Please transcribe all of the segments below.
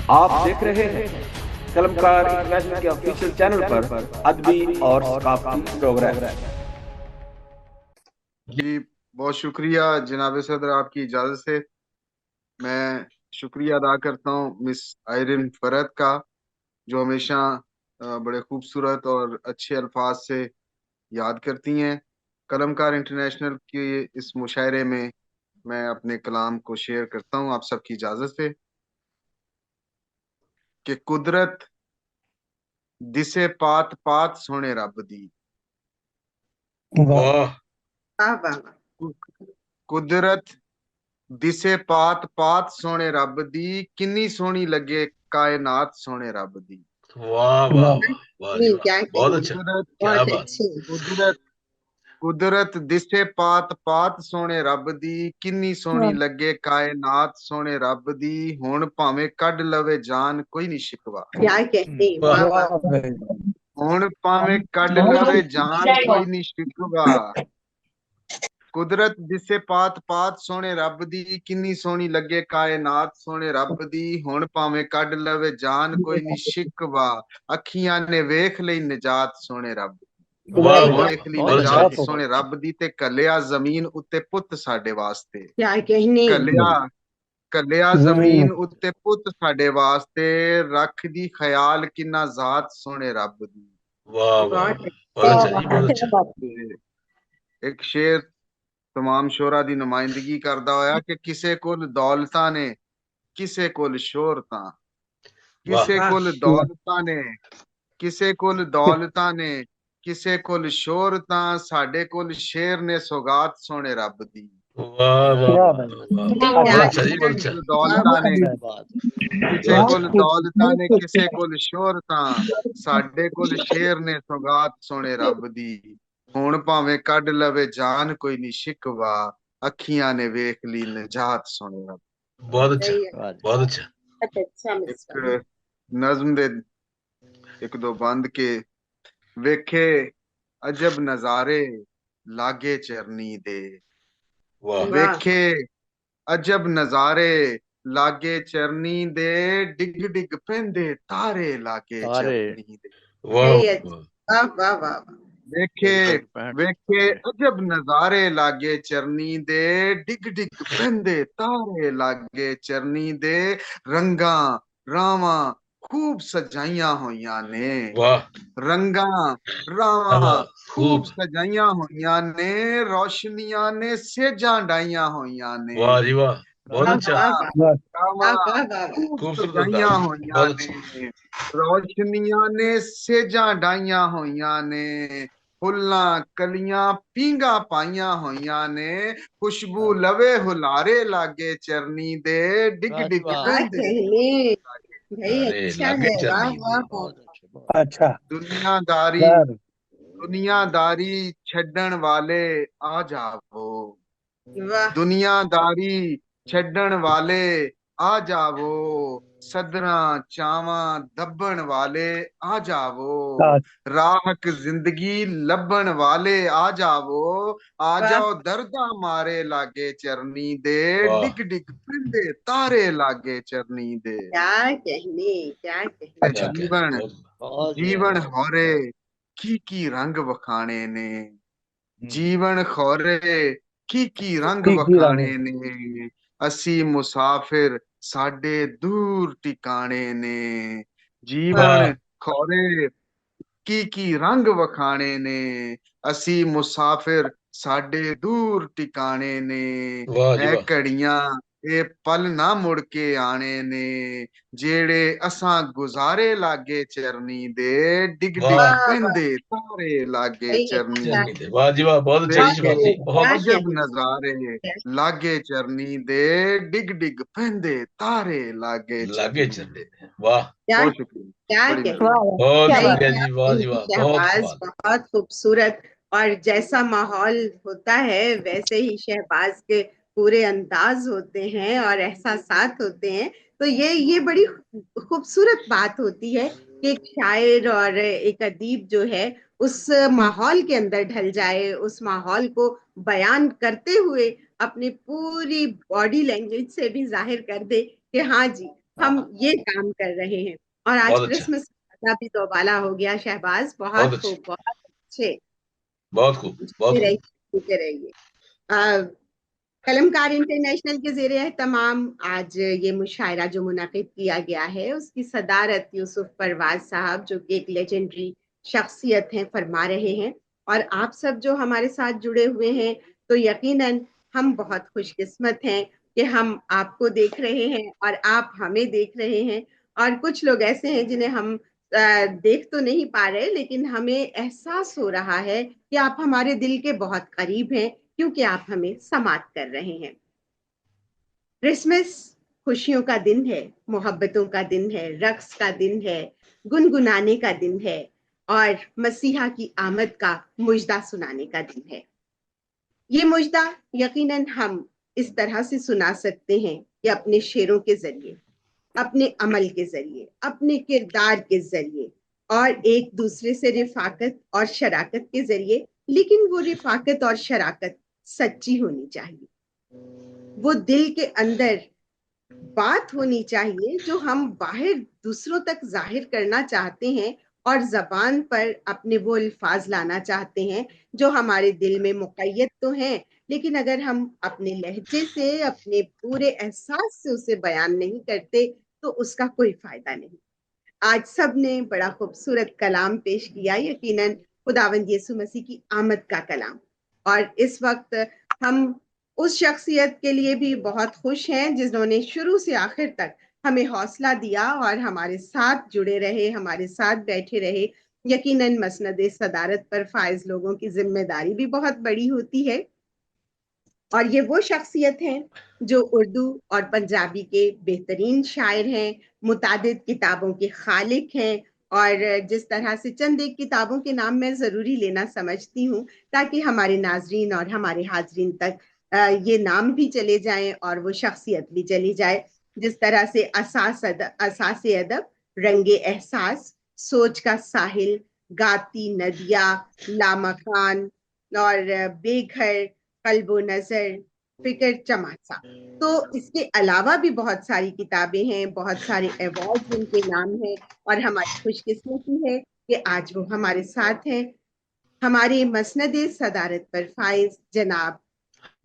आप देख रहे हैं कलमकार इंटरनेशनल के ऑफिशियल चैनल पर अदबी और सकाफती प्रोग्राम। जी बहुत शुक्रिया जनाब सदर, आपकी इजाजत से मैं शुक्रिया अदा करता हूँ मिस आयरिन फरहत का, जो हमेशा बड़े खूबसूरत और अच्छे अल्फाज से याद करती हैं। कलमकार इंटरनेशनल के इस मुशायरे में मैं अपने कलाम को शेयर करता हूँ आप सबकी इजाजत से कि कुदरत दिसे पात पात सोने रब दी। वाह कुदरत दिसे पात पात सोने रब दी, किन्नी सोहनी लगे कायनात सोने रब दी। वाह वाह वाह जी वाह, बहुत अच्छा, कुदरत क्या बात। कुदरत कुदरत दिसे पात पात सोने रब दी, किन्नी सोहनी लगे कायनात सोने रब दी। हुण भावें कढ लवे जान कोई नहीं शिकवा। हुण भावें कढ लवे जान कोई नहीं शिकवा। कुदरत दिसे पात पात सोने रब दी, किन्नी सोहनी लगे कायनात सोने रब दी। हुण भावें कढ लवे जान कोई नहीं शिकवा। अखियां ने वेख लई निजात सोने रब दी। वाह वाह, वेख ली बहुत अच्छा। निजात सोने रब दी ते कलिया जमीन उत्ते पुत साडे वास्ते। कलिया कलिया जमीन उत्ते पुत साडे वास्ते, रख दी ख्याल किन्ना जात सोने रब दी। वाह वाह, बहुत अच्छा जी, बहुत अच्छा। एक शेर तमाम शोरा दी नुमाइंदगी करदा होया कि किसे कोल दौलतां ने किसे कोल शोहरतां, किसे कोल दौलतां ने किसे कोल दौलतां ने किसे कोल शोहरतां, साडे कोल शेर ने सौगात सोने रब दी। वाह वाह बहुत अच्छा जी, बहुत अच्छा। दौलतां ने किसे कोल दौलतां ने किसे कोल शोहरतां, साडे कोल शेर ने सौगात सोने रब दी। हुण भावें कढ लवे जान कोई नहीं शिकवा, अखियां ने वेख ली निजात सोने रब। बहुत अच्छा, बहुत अच्छा। एक नज्म दे एक दो बंद के वेखे अजब नजारे लागे चरनी दे। वेखे अजब नजारे लागे चरनी दे, डिग डिग पेंदे तारे लागे चरनी दे। वेखे वेखे अजब नजारे लागे चरनी दे, डिग डिग पेंदे तारे लागे चरनी दे। रंगा रावां खूब सजाइयां होइयां ने, रंगा रावां खूब सजाइयां होइयां ने, रोशनियां ने सेजां डाइयां होइयां ने। वाह जी वाह, बहुत अच्छा। खूब सजाइयां होइयां ने, रोशनियां ने सेजां डाइयां होइयां ने। फुल्लां कलियां पींगा पाइयां होइयां ने, खुशबू लवे हुलारे लागे चरनी दे। डिग डिग पेंदे अच्छा। दुनियादारी छड्डण वाले आ जावो, दुनियादारी छड्डण वाले आ जावो। सदरां चावां दब्बण वाले आ जावो, राहक जिंदगी लब्बण वाले आ जावो। आ जाओ दर्दा मारे लागे चरनी दे, डिग डिग पिंदे तारे लागे चरनी दे। जीवन जीवन होरे की रंग वखाने ने, जीवन खोरे की रंग वखाने ने। असी मुसाफिर साडे दूर टिकाने ने। जीवन खोरे की रंग वखाने ने, असी मुसाफिर साडे दूर टिकाने ने। ए घड़ियां ए पल ना मुड़ के आने ने, जेड़े असां गुजारे लागे चरनी दे। डिग डिग पेंदे तारे लागे चरनी दे। वाह जी वाह, बहुत अच्छा जी, बहुत बहुत अजब नजारे लागे चरनी दे, डिग डिग पेंदे तारे लागे चरनी दे। वाह, बहुत शुक्रिया, बहुत शुक्रिया जी, वाह जी वाह, बहुत खूबसूरत। और जैसा माहौल होता है वैसे ही शहबाज के पूरे अंदाज होते हैं और एहसासात होते हैं। तो ये बड़ी खूबसूरत बात होती है कि एक शायर और एक अदीब जो है उस माहौल के अंदर ढल जाए, उस माहौल को बयान करते हुए अपनी पूरी बॉडी लैंग्वेज से भी जाहिर कर दे कि हाँ जी ہم یہ کام کر رہے ہیں. اور آج بہت اچھا، کرسمس کا بھی تو بالا ہو گیا شہباز. بہت بہت اچھا، خوب، بہت اچھے. بہت خوب، بہت جیتے خوب. رہیے، جیتے رہیے. قلمکار انٹرنیشنل کے زیر اہتمام آج یہ مشاعرہ جو منعقد کیا گیا ہے، اس کی صدارت یوسف پرواز صاحب جو کہ ایک لیجنڈری شخصیت ہیں فرما رہے ہیں. اور آپ سب جو ہمارے ساتھ جڑے ہوئے ہیں تو یقیناً ہم بہت خوش قسمت ہیں کہ ہم آپ کو دیکھ رہے ہیں اور آپ ہمیں دیکھ رہے ہیں. اور کچھ لوگ ایسے ہیں جنہیں ہم دیکھ تو نہیں پا رہے، لیکن ہمیں احساس ہو رہا ہے کہ آپ ہمارے دل کے بہت قریب ہیں، کیونکہ آپ ہمیں سماعت کر رہے ہیں. کرسمس خوشیوں کا دن ہے، محبتوں کا دن ہے، رقص کا دن ہے، گنگنانے کا دن ہے، اور مسیحا کی آمد کا مژدہ سنانے کا دن ہے. یہ مژدہ یقیناً ہم اس طرح سے سنا سکتے ہیں کہ اپنے شعروں کے ذریعے، اپنے عمل کے ذریعے، اپنے کردار کے ذریعے، اور ایک دوسرے سے رفاقت اور شراکت کے ذریعے. لیکن وہ رفاقت اور شراکت سچی ہونی چاہیے، وہ دل کے اندر بات ہونی چاہیے جو ہم باہر دوسروں تک ظاہر کرنا چاہتے ہیں، اور زبان پر اپنے وہ الفاظ لانا چاہتے ہیں جو ہمارے دل میں مقید تو ہیں، لیکن اگر ہم اپنے لہجے سے، اپنے پورے احساس سے اسے بیان نہیں کرتے تو اس کا کوئی فائدہ نہیں. آج سب نے بڑا خوبصورت کلام پیش کیا، یقیناً خداوند یسوع مسیح کی آمد کا کلام. اور اس وقت ہم اس شخصیت کے لیے بھی بہت خوش ہیں جنہوں نے شروع سے آخر تک ہمیں حوصلہ دیا اور ہمارے ساتھ جڑے رہے، ہمارے ساتھ بیٹھے رہے. یقیناً مسند صدارت پر فائز لوگوں کی ذمہ داری بھی بہت بڑی ہوتی ہے، اور یہ وہ شخصیت ہیں جو اردو اور پنجابی کے بہترین شاعر ہیں، متعدد کتابوں کے خالق ہیں. اور جس طرح سے چند ایک کتابوں کے نام میں ضروری لینا سمجھتی ہوں تاکہ ہمارے ناظرین اور ہمارے حاضرین تک یہ نام بھی چلے جائیں اور وہ شخصیت بھی چلی جائے. جس طرح سے اساس ادب، رنگ احساس، سوچ کا ساحل، گاتی ندیا، لامکان، اور بے گھر، قلب و نظر، فکر چماسا. تو اس کے علاوہ بھی بہت ساری کتابیں ہیں، بہت سارے ایوارڈ جن کے نام ہیں، اور ہماری خوش قسمتی ہے کہ آج وہ ہمارے ساتھ ہیں. ہمارے مسند صدارت پر فائز جناب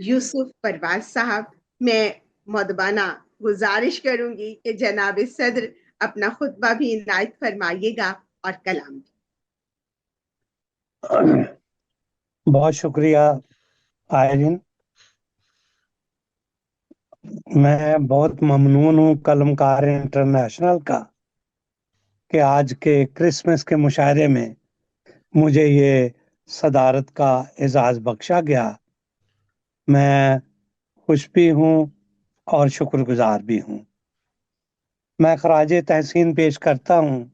یوسف پرواز صاحب، میں مدبانہ گزارش کروں گی کہ جناب صدر اپنا خطبہ بھی عنایت فرمائیے گا اور کلام بھی. بہت شکریہ آئرین. میں بہت ممنون ہوں قلمکار انٹرنیشنل کا کہ آج کے کرسمس کے مشاعرے میں مجھے یہ صدارت کا اعزاز بخشا گیا. میں خوش بھی ہوں اور شکر گزار بھی ہوں. میں خراج تحسین پیش کرتا ہوں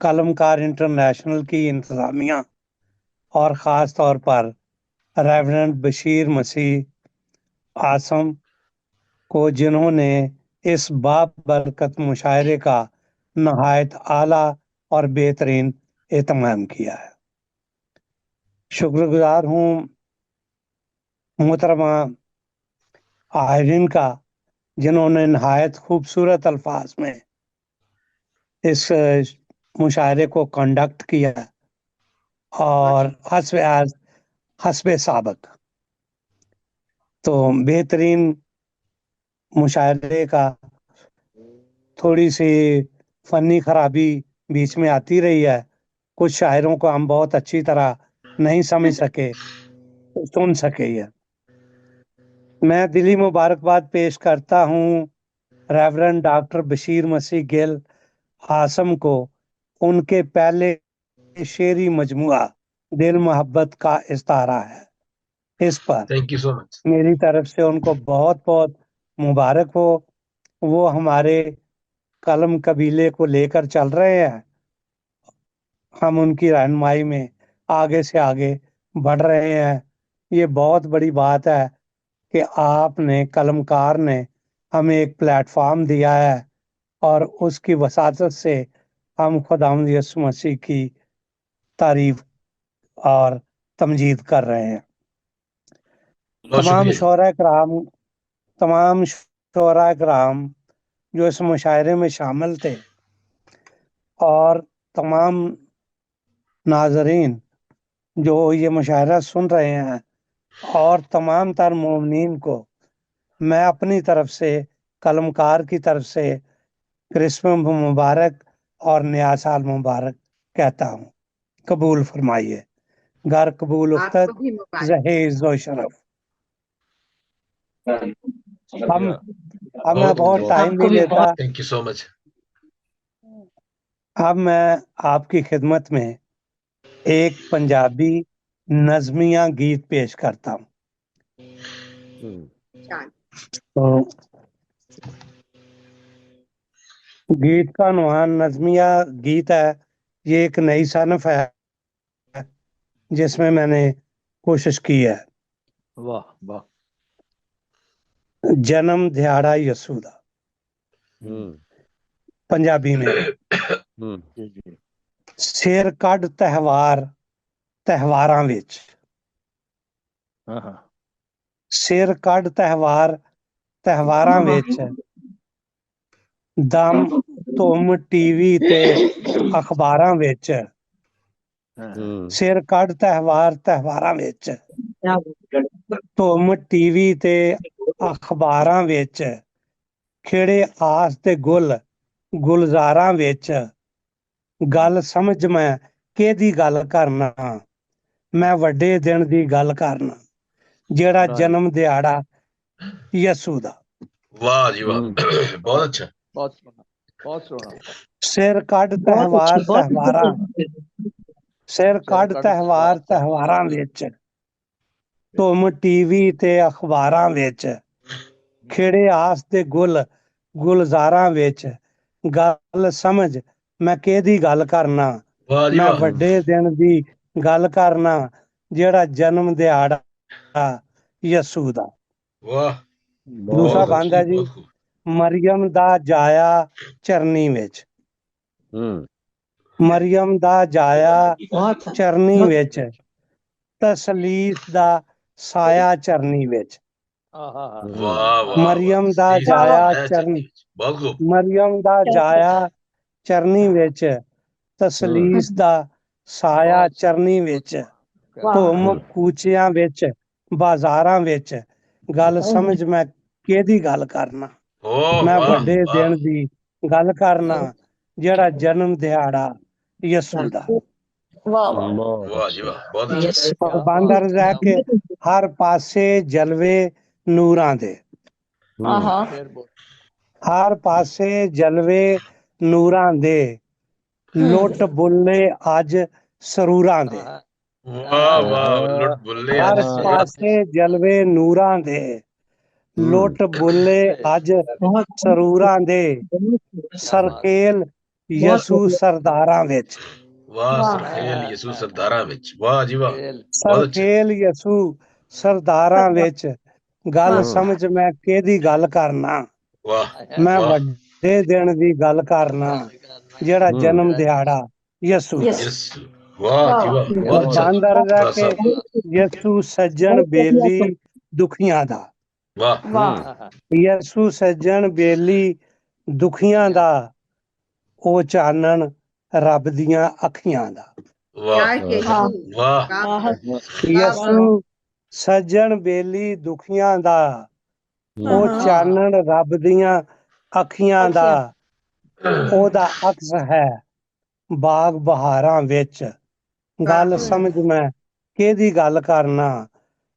قلمکار انٹرنیشنل کی انتظامیہ اور خاص طور پر ریورنڈ بشیر مسیح آسم کو، جنہوں نے اس بابرکت مشاعرے کا نہایت اعلیٰ اور بہترین اہتمام کیا ہے. شکر گزار ہوں محترمہ آئرین کا، جنہوں نے نہایت خوبصورت الفاظ میں اس مشاعرے کو کنڈکٹ کیا اور حسب سابق تو بہترین مشاعرے کا. تھوڑی سی فنی خرابی بیچ میں آتی رہی ہے، کچھ شاعروں کو ہم بہت اچھی طرح نہیں سمجھ سکے، سن سکے. میں دلی مبارکباد پیش کرتا ہوں ریورنڈ ڈاکٹر بشیر مسیح گل آسم کو ان کے پہلے شعری مجموعہ دل محبت کا استعارہ ہے. اس پر تھینک یو سو مچ. میری طرف سے ان کو بہت بہت مبارک ہو. وہ ہمارے قلم قبیلے کو لے کر چل رہے ہیں، ہم ان کی رہنمائی میں آگے سے آگے بڑھ رہے ہیں. یہ بہت بڑی بات ہے کہ آپ نے، قلمکار نے، ہمیں ایک پلیٹ فارم دیا ہے اور اس کی وساطت سے ہم خداوند یسوع مسیح کی تعریف اور تمجید کر رہے ہیں. بہت تمام شکریہ. شعراء کرام जो इस मुशायरे में शामिल थे, और तमाम नाजरीन जो ये मुशायरा सुन रहे हैं, और तमाम तर मोमिनीन को मैं अपनी तरफ से, कलमकार की तरफ से क्रिसमस मुबारक और नया साल मुबारक कहता हूँ। कबूल फरमाइए। घर कबूल आपको उख्तत भी मुबारक। जहेज व शरफ। हम अब मैं बहुत बहुत टाइम नहीं लेता। Thank you so much. अब मैं आपकी खिदमत में एक पंजाबी नज़मिया गीत पेश करता हूँ। तो गीत का नुमान नज़मिया गीत है। ये एक नई सनफ है जिसमें मैंने कोशिश की है। वाह वाह। जन्म दिहाड़ा यसू दा, पंजाबी में। जी जी। सिर कढ़ त्योहार त्योहारां विच, हाँ हाँ। सिर कढ़ त्योहार त्योहारां विच, दम धुम टीवी ते अखबारां विच, सिर कढ़ त्योहार त्योहारां विच, धुम टीवी ते अखबारां विच, खिड़े आस ते गुल गुलजारां विच, गल समझ मैं केदी गल करना, मैं वड्डे दिन दी गल करना, जेड़ा जन्म दिहाड़ा यसू दा। वाह जी वाह, बहुत अच्छा। बहुत सोना, बहुत सोना। सिर कढ़ त्योहार त्योहारां, सिर कढ़ त्योहार त्योहारां विच, धुम टीवी ते अखबारां विच, खिड़े आस ते गुल गुलजारां विच, गल समझ मैं केदी गल करना, वाह जी मैं वाह, वड्डे दिन दी गल करना, जेड़ा जन्म दिहाड़ा यसू दा। वाह दूसरा बहुत बंद है अच्छी, जी। बहुत खूब। मरियम दा जाया चरनी विच, मरियम दा जाया चरनी विच, तसलीस दा साया चरनी विच, वाह वाह मरियम वाह, दा सही जाया आया चरनी, बहुत खूब। मरियम दा जाया चरनी विच, तसलीस दा साया चरनी विच, धुम कूचियां विच बाजारां विच, गल समझ मैं केदी गल करना, ओ मैं वाह वड्डे वाह, दिन दी गल करना, जेड़ा जन्म दिहाड़ा यसू दा। वाह जी वाह, बहुत अच्छा। और बंद अर्ज है कि हर पासे जलवे नूरां दे, फिर बोल। हर पासे जलवे नूरां दे, लुट बुल्ले अज सरूरां दे, वाह वाह, लुट बुल्ले आज हर सूरत। पासे जलवे नूरां दे, लुट बुल्ले अज सरूरां दे, सरखेल यसू सरदारां विच, वाह सरखेल यसू सरदारा विच, वाह जी वाह, खेल। बहुत अच्छा। सरखेल यसू सरदारां विच, गल समझ मैं केदी गल करना, वाह मैं वाह, वड्डे दिन दी गल करना, जेड़ा जन्म दिहाड़ा यसू दा। यस, वाह जी वाह, बहुत अच्छा। बंद अर्ज है कि साहब, यसू सज्जन बेली दुखियां दा, वाह यसू सज्जन बेली दुखियां दा, ओ चानन रब दियां अखियां दा। क्या वाह कहूँ, वाह, वाह यसू सज्जन बेली दुखियां दा, ओ चानन रब दियां अखियां दा, ओदा अक्स है बाग बहारां विच, गल समझ मैं केदी गल करना,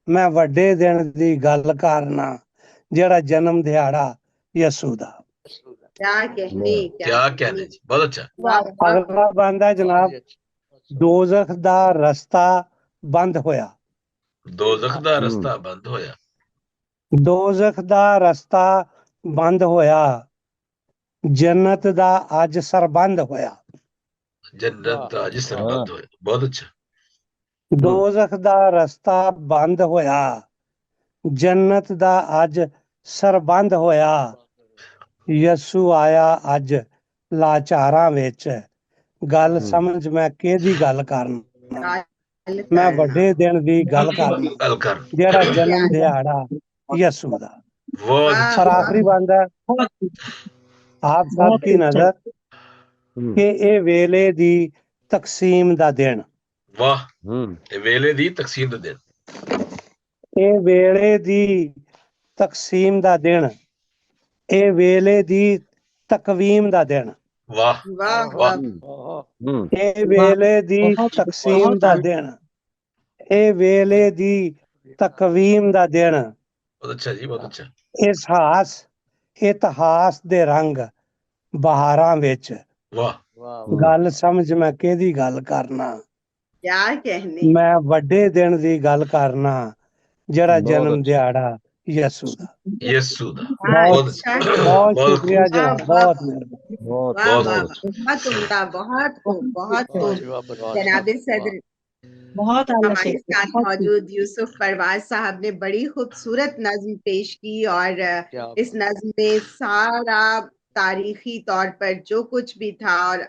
मैं वड्डे दिन दी गल करना, जेड़ा जन्म दिहाड़ा यसू दा। क्या कहने, क्या कहने जी, बहुत अच्छा। वाह अगला बंदा जनाब, दोजख दा रस्ता बंद होया, दोज़ख दा रस्ता बंद होया, दोजख दा रस्ता बंद होया, जन्नत दा अज सरबंद होया, जन्नत दा अज सरबंद होया, बहुत अच्छा। दोजख दा रस्ता बंद होया, जन्नत दा अज सरबंद होया, यसू आया अज लाचारां विच, गल समझ मैं केदी गल करना, मैं वड्डे दिन दी गल करना, गल कर, जेड़ा जन्म दिहाड़ा यसू दा। बहुत और अच्छा। आखिरी बंदा, ਆਪ ਸਭ ਦੀ ਨਜ਼ਰ हम्म, ਕਿ ਇਹ ਵੇਲੇ ਦੀ ਤਕਸੀਮ ਦਾ ਦਿਨ, वाह, हम्म, ये वेले दी तकसीम दे दिन, ਇਹ ਵੇਲੇ ਦੀ ਤਕਸੀਮ ਦਾ ਦਿਨ, ਇਹ ਵੇਲੇ ਦੀ ਤਕਵੀਮ ਦਾ ਦਿਨ, वाह वाह वाह, वाह हम्म, ਇਹ ਵੇਲੇ ਦੀ बहुत ਤਕਸੀਮ ਦਾ ਦਿਨ, ਇਹ ਵੇਲੇ ਦੀ ਤਕਵੀਮ ਦਾ ਦਿਨ, बहुत अच्छा जी, बहुत अच्छा, ਇਤਿਹਾਸ ਦੇ ਰੰਗ ਬਹਾਰਾਂ ਵਿੱਚ। वाह, ਗੱਲ ਸਮਝ ਮੈਂ ਕਿਹਦੀ ਗੱਲ ਕਰਨਾ, क्या कहने। ਮੈਂ ਵੱਡੇ ਦਿਨ ਦੀ ਗੱਲ ਕਰਨਾ ਜਿਹੜਾ बहुत ਜਨਮ अच्छा। ਦਿਹਾੜਾ ਯਿਸੂ ਦਾ। यीशु दा, हाँ, बहुत अच्छा अच्छा, है। ਬਹੁਤ बहुत ਸ਼ੁਕਰੀਆ खूब, ਜਨਾਬ, वाह, ਬਹੁਤ वाह, ਮਿਹਰਬਾਨੀ। बहुत वाह बहुत वाह बहुत खूब, बहुत उम्दा, बहुत खूब जनाब सदर। बहुत आला हमारे शेख, साथ बहुत मौजूद यूसुफ परवाज साहब ने बड़ी खूबसूरत नज्म पेश की और इस नज्म में सारा तारीखी तौर पर जो कुछ भी था और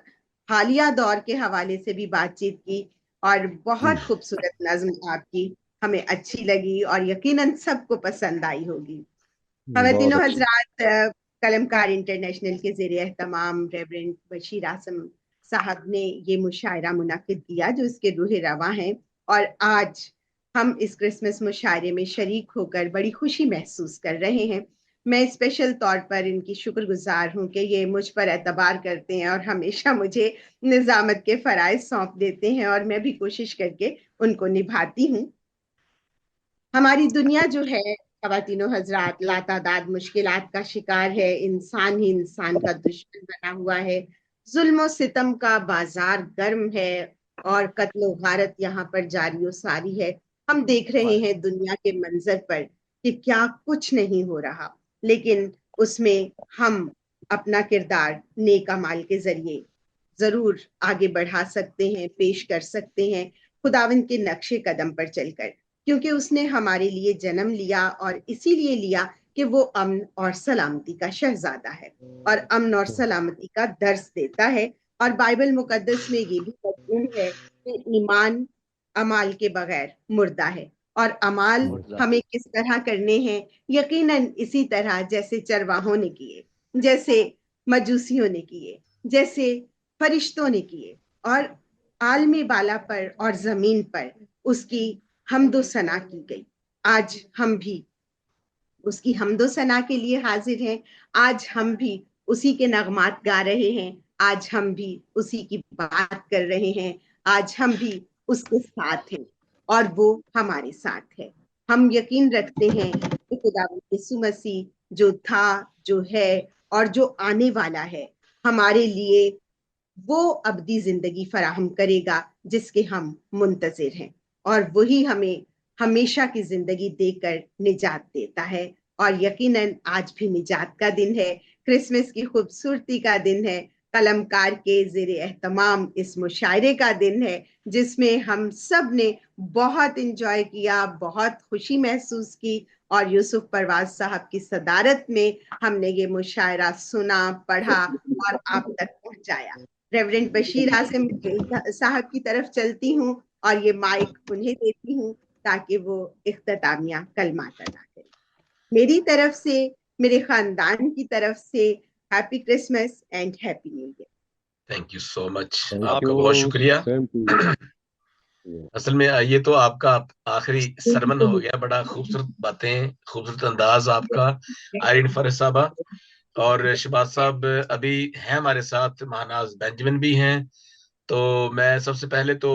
हालिया दौर के हवाले से भी बातचीत की और बहुत खूबसूरत नज्म आपकी हमें अच्छी लगी और यकीनन सबको पसंद आई होगी। खवातीनो बहुत अच्छा। हजरात, कलमकार इंटरनेशनल के ज़ेरे एहतमाम रेवरेंड बशीर आसम साहब ने ये मुशायरा मुनाकिद किया जो इसके रूह रवा हैं, और आज हम इस क्रिसमस मुशायरे में शरीक होकर बड़ी खुशी महसूस कर रहे हैं। मैं स्पेशल तौर पर इनकी शुक्रगुजार हूँ कि ये मुझ पर एतबार करते हैं और हमेशा मुझे निज़ामत के फ़राइज़ सौंप देते हैं और मैं भी कोशिश करके उनको निभाती हूँ। हमारी दुनिया जो है ख़वातीनो हजरात लातादाद मुश्किलात का शिकार है, इंसान ही इंसान का दुश्मन बना हुआ है, जुल्म सितम का बाजार गर्म है और कत्ल गारत यहाँ पर जारी सारी है। हम देख रहे हैं दुनिया के मंजर पर कि क्या कुछ नहीं हो रहा, लेकिन उसमें हम अपना किरदार नेक अमाल के जरिए जरूर आगे बढ़ा सकते हैं, पेश कर सकते हैं खुदावंद के नक्शे कदम पर चलकर, क्योंकि उसने हमारे लिए जन्म लिया और इसीलिए लिया कि वो अमन और सलामती का शहजादा है और अमन और सलामती का दर्स देता है। और बाइबल मुकद्दस में ये भी मज़मून है कि ईमान अमाल के बगैर मुर्दा है और अमाल हमें किस तरह करने हैं, यकीनन इसी तरह जैसे चरवाहों ने किए, जैसे मजूसियों ने किए, जैसे फरिश्तों ने किए और आलमी बाला पर और जमीन पर उसकी हमदो सना की गई। आज हम भी उसकी हमदो सना के लिए हाजिर हैं, आज हम भी उसी के नगमात गा रहे हैं, आज हम भी उसी की बात कर रहे हैं, आज हम भी उसके साथ हैं और वो हमारे साथ है। हम यकीन रखते हैं कि खुदावंद यीशु मसीह जो था, जो है और जो आने वाला है, हमारे लिए वो अबदी जिंदगी फराहम करेगा जिसके हम मुंतजिर हैं, और वही हमें हमेशा की जिंदगी देकर निजात देता है। और यकीनन आज भी निजात का दिन है, क्रिसमस की खूबसूरती का दिन है, कलमकार के ज़ेरे एहतमाम इस मुशायरे का दिन है जिसमें हम सब ने बहुत इंजॉय किया, बहुत खुशी महसूस की और यूसुफ परवाज साहब की सदारत में हमने ये मुशायरा सुना, पढ़ा और आप तक पहुंचाया। रेवरेंड बशीर आसिम साहब की तरफ चलती हूँ और ये माइक उन्हें देती हूँ ताकि वो इख्तितामिया कलमात अदा करें। मेरी तरफ से, मेरे खानदान की तरफ से happy Christmas and happy new year. Thank you so much, Thank आपका you. बहुत शुक्रिया। Same to you. असल में ये तो आपका आखिरी सरमन हो गया, बड़ा खूबसूरत बातें, खूबसूरत अंदाज आपका आयरन फरस साहबा और शहबाज साहब अभी हैं हमारे साथ, महानाज बेंजामिन भी हैं। तो मैं सबसे पहले तो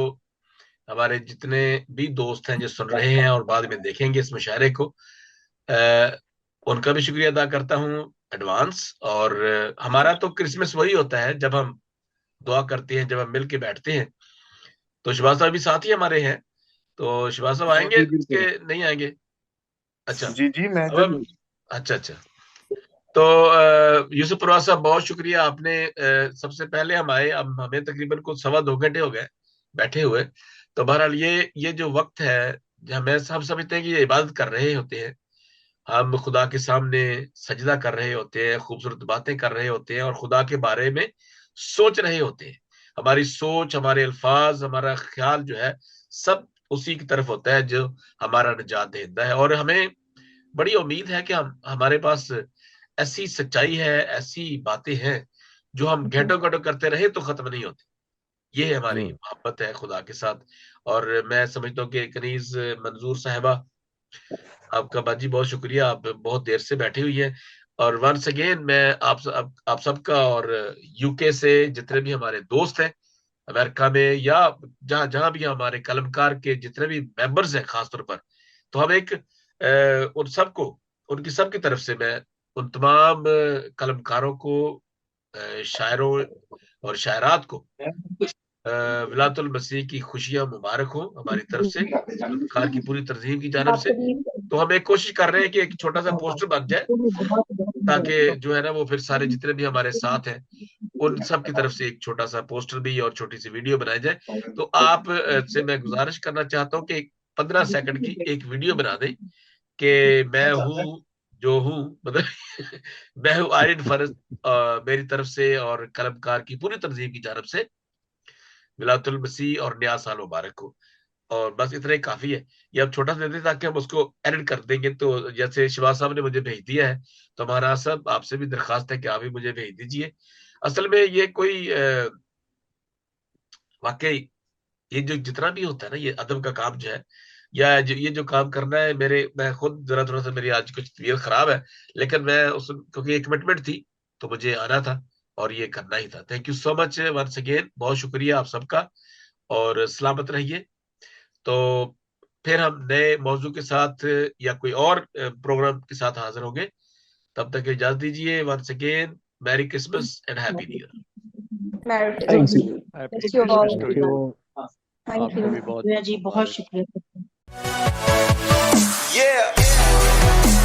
हमारे जितने भी दोस्त हैं जो सुन रहे हैं और बाद में देखेंगे इस मुशायरे को, उनका भी शुक्रिया अदा करता हूँ एडवांस। और हमारा तो क्रिसमस वही होता है जब हम दुआ करते हैं, जब हम मिल के बैठते हैं। तो शहबाज साहब भी साथ ही हमारे हैं, तो शहबाज साहब आएंगे कि नहीं आएंगे? अच्छा जी जी मैं अब अच्छा तो यूसुफ परवाज साहब बहुत शुक्रिया, आपने सबसे पहले हम आए, अब हमें तकरीबन कुछ 2.25 घंटे हो गए बैठे हुए। तो बहरहाल ये जो वक्त है, हमें हम समझते हैं कि ये इबादत कर रहे होते हैं, हम खुदा के सामने सजदा कर रहे होते हैं, खूबसूरत बातें कर रहे होते हैं और खुदा के बारे में सोच रहे होते हैं। हमारी सोच, हमारे अल्फाज, हमारा ख्याल जो है सब उसी की तरफ होता है जो हमारा निजात देता है। और हमें बड़ी उम्मीद है कि हमारे पास ایسی سچائی ہے, ایسی باتیں ہیں جو ہم گھنٹوں گھنٹوں کرتے رہے تو ختم نہیں ہوتی. یہ ہماری محبت ہے خدا کے ساتھ. اور میں سمجھتا ہوں کہ کنیز منظور صاحبہ, آپ کا باجی بہت شکریہ, آپ بہت دیر سے بیٹھی ہوئی ہیں. اور ونس اگین میں آپ سب کا اور یو کے سے جتنے بھی ہمارے دوست ہیں امریکہ میں یا جہاں بھی ہمارے قلمکار کے جتنے بھی ممبرز ہیں خاص طور پر, تو ہم ایک ان سب کو, ان کی سب کی طرف سے میں ان تمام قلمکاروں کو, شاعروں اور شاعرات کو ولادت المسیح کی خوشیاں مبارک ہوں ہماری طرف سے, قلمکار کی پوری تنظیم کی جانب سے. تو ہم ایک کوشش کر رہے ہیں کہ ایک چھوٹا سا پوسٹر بن جائے تاکہ جو ہے نا وہ پھر سارے جتنے بھی ہمارے ساتھ ہیں ان سب کی طرف سے ایک چھوٹا سا پوسٹر بھی اور چھوٹی سی ویڈیو بنائی جائے. تو آپ سے میں گزارش کرنا چاہتا ہوں کہ 15 سیکنڈ کی ایک ویڈیو بنا دیں کہ میں ہوں جو ہوں, مطلب میں ہوں آئرن فرض میری طرف سے اور قلمکار کی پوری تنظیم کی جانب سے ولادت المسیح اور نیا سال مبارک ہو. اور بس اتنا ہی کافی ہے. یہ اب چھوٹا سا دے دیں تاکہ ہم اس کو ایڈٹ کر دیں گے. تو جیسے شہباز صاحب نے مجھے بھیج دیا ہے تو ہمارا صاحب آپ سے بھی درخواست ہے کہ آپ بھی مجھے بھیج دیجئے. اصل میں یہ کوئی واقعی یہ جو جتنا بھی ہوتا ہے نا یہ ادب کا کام جو ہے یا یہ جو کام کرنا ہے, میں خود تھوڑا سا میری آج کچھ طبیعت خراب ہے لیکن میں کیونکہ ایک کمٹمنٹ تھی تو مجھے آنا تھا اور یہ کرنا ہی تھا. Thank you so much once again, بہت شکریہ آپ سب کا اور سلامت رہیے. تو پھر ہم نئے موضوع کے ساتھ یا کوئی اور پروگرام کے ساتھ حاضر ہوں گے. تب تک اجازت دیجیے. Once again merry Christmas and happy new year. Thank you جی, بہت شکریہ. Yeah.